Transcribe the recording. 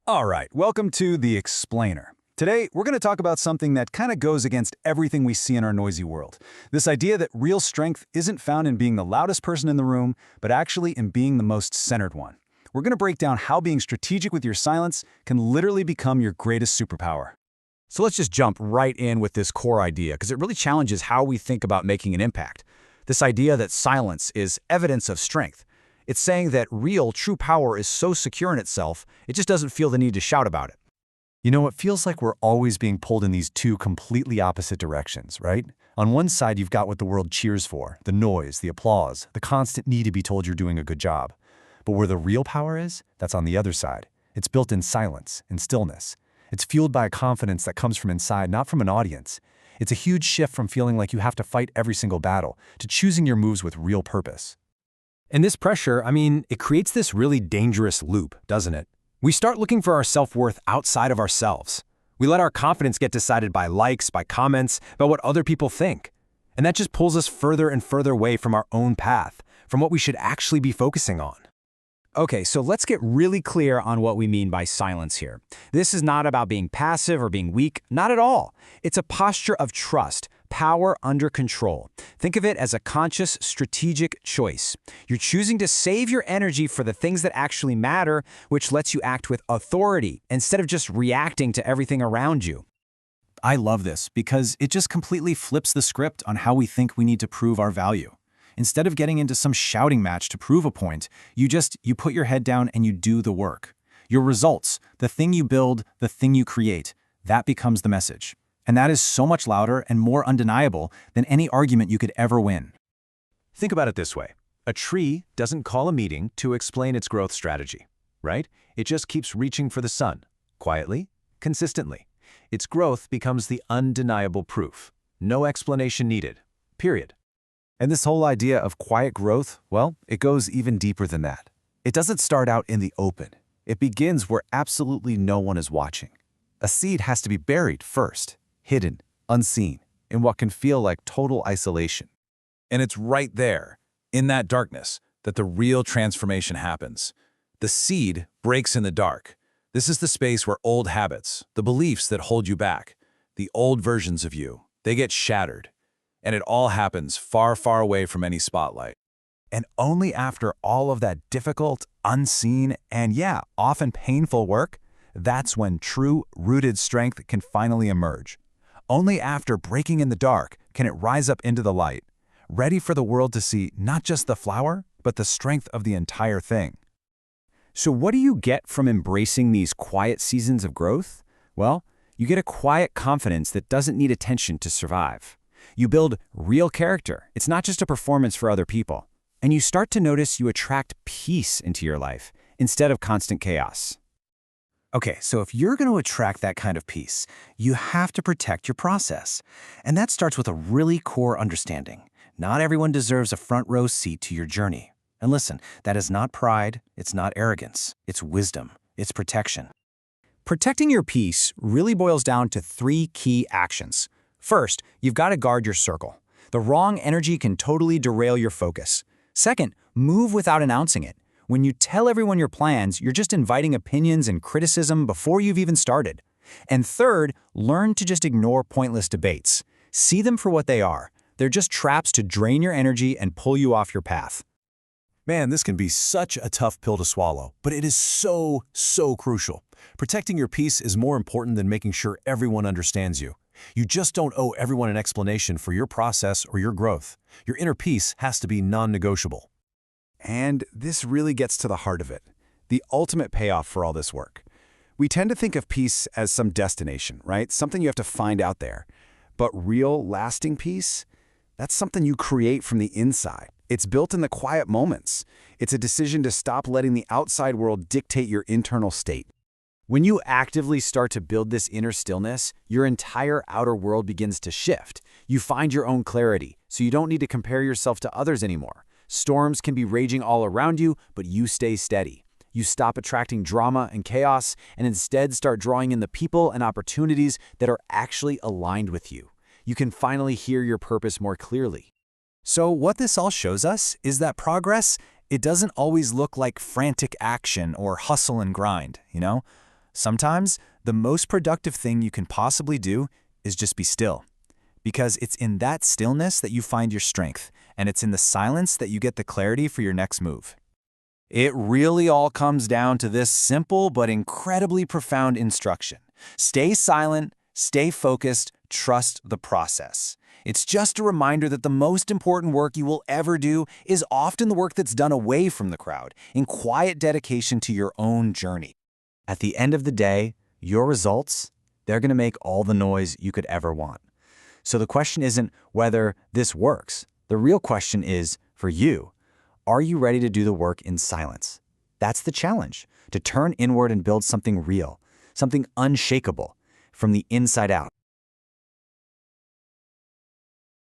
All right, welcome to The Explainer. Today, we're going to talk about something that kind of goes against everything we see in our noisy world. This idea that real strength isn't found in being the loudest person in the room, but actually in being the most centered one. We're going to break down how being strategic with your silence can literally become your greatest superpower. So let's just jump right in with this core idea, because it really challenges how we think about making an impact. This idea that silence is evidence of strength. It's saying that real, true power is so secure in itself, it just doesn't feel the need to shout about it. You know, it feels like we're always being pulled in these two completely opposite directions, right? On one side, you've got what the world cheers for, the noise, the applause, the constant need to be told you're doing a good job. But where the real power is, that's on the other side. It's built in silence, in stillness. It's fueled by a confidence that comes from inside, not from an audience. It's a huge shift from feeling like you have to fight every single battle to choosing your moves with real purpose. And this pressure, it creates this really dangerous loop, doesn't it? We start looking for our self-worth outside of ourselves. We let our confidence get decided by likes, by comments, by what other people think. And that just pulls us further and further away from our own path, from what we should actually be focusing on. Okay, so let's get really clear on what we mean by silence here. This is not about being passive or being weak, not at all. It's a posture of trust, power under control. Think of it as a conscious, strategic choice. You're choosing to save your energy for the things that actually matter, which lets you act with authority instead of just reacting to everything around you. I love this because it just completely flips the script on how we think we need to prove our value. Instead of getting into some shouting match to prove a point, you put your head down and you do the work. Your results, the thing you build, the thing you create, that becomes the message. And that is so much louder and more undeniable than any argument you could ever win. Think about it this way. A tree doesn't call a meeting to explain its growth strategy, right? It just keeps reaching for the sun, quietly, consistently. Its growth becomes the undeniable proof. No explanation needed, period. And this whole idea of quiet growth, well, it goes even deeper than that. It doesn't start out in the open. It begins where absolutely no one is watching. A seed has to be buried first, hidden, unseen, in what can feel like total isolation. And it's right there, in that darkness, that the real transformation happens. The seed breaks in the dark. This is the space where old habits, the beliefs that hold you back, the old versions of you, they get shattered. And it all happens far, far away from any spotlight. And only after all of that difficult, unseen, and often painful work, that's when true, rooted strength can finally emerge. Only after breaking in the dark can it rise up into the light, ready for the world to see not just the flower, but the strength of the entire thing. So what do you get from embracing these quiet seasons of growth? Well, you get a quiet confidence that doesn't need attention to survive. You build real character. It's not just a performance for other people. And you start to notice you attract peace into your life instead of constant chaos. Okay, so if you're going to attract that kind of peace, you have to protect your process. And that starts with a really core understanding. Not everyone deserves a front row seat to your journey. And listen, that is not pride, it's not arrogance, it's wisdom, it's protection. Protecting your peace really boils down to 3 key actions. First, you've got to guard your circle. The wrong energy can totally derail your focus. Second, move without announcing it. When you tell everyone your plans, you're just inviting opinions and criticism before you've even started. And third, learn to just ignore pointless debates. See them for what they are. They're just traps to drain your energy and pull you off your path. Man, this can be such a tough pill to swallow, but it is so crucial. Protecting your peace is more important than making sure everyone understands you. You just don't owe everyone an explanation for your process or your growth. Your inner peace has to be non-negotiable. And this really gets to the heart of it, the ultimate payoff for all this work. We tend to think of peace as some destination, right? Something you have to find out there. But real, lasting peace, that's something you create from the inside. It's built in the quiet moments. It's a decision to stop letting the outside world dictate your internal state. When you actively start to build this inner stillness, your entire outer world begins to shift. You find your own clarity, so you don't need to compare yourself to others anymore. Storms can be raging all around you, but you stay steady. You stop attracting drama and chaos, and instead start drawing in the people and opportunities that are actually aligned with you. You can finally hear your purpose more clearly. So what this all shows us is that progress, it doesn't always look like frantic action or hustle and grind, Sometimes, the most productive thing you can possibly do is just be still. Because it's in that stillness that you find your strength, and it's in the silence that you get the clarity for your next move. It really all comes down to this simple but incredibly profound instruction. Stay silent, stay focused, trust the process. It's just a reminder that the most important work you will ever do is often the work that's done away from the crowd, in quiet dedication to your own journey. At the end of the day, your results, they're going to make all the noise you could ever want. So the question isn't whether this works. The real question is, for you, are you ready to do the work in silence? That's the challenge, to turn inward and build something real, something unshakable, from the inside out.